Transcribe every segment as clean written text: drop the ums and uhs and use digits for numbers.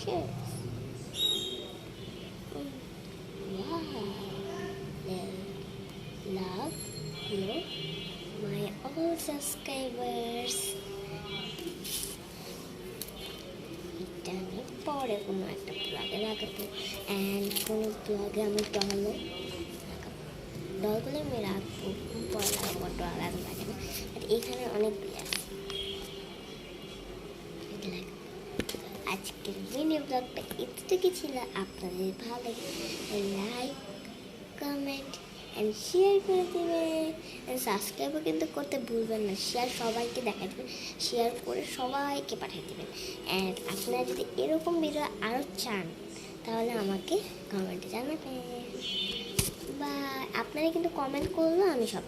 delicious. Wow. Love you, my all subscribers. এটা আমি পরে কোনো একটা ব্লগে লাগাবো, অ্যান্ড কোনো ব্লগে আমি ডলগুলো আমি রাখবো, পরে লাগাবো, ডল এখন লাগে না। আর এখানে অনেকগুলি আছে। আজকের মিনি ব্লগটা এতটুকু ছিল। আপনাদের ভালো লাগে লাইক, কমেন্ট অ্যান্ড শেয়ার করে দেবেন, অ্যান্ড সাবস্ক্রাইবও কিন্তু করতে ভুলবেন না। শেয়ার সবাইকে দেখা দেবেন, শেয়ার করে সবাইকে পাঠিয়ে দেবেন। অ্যান্ড আপনারা যদি এরকম ভিডিও আরও চান তাহলে আমাকে কমেন্টে জানাবেন। বাই। আপনারা কিন্তু কমেন্ট করলেও আমি সব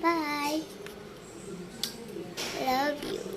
বাই, লাভ ইউ।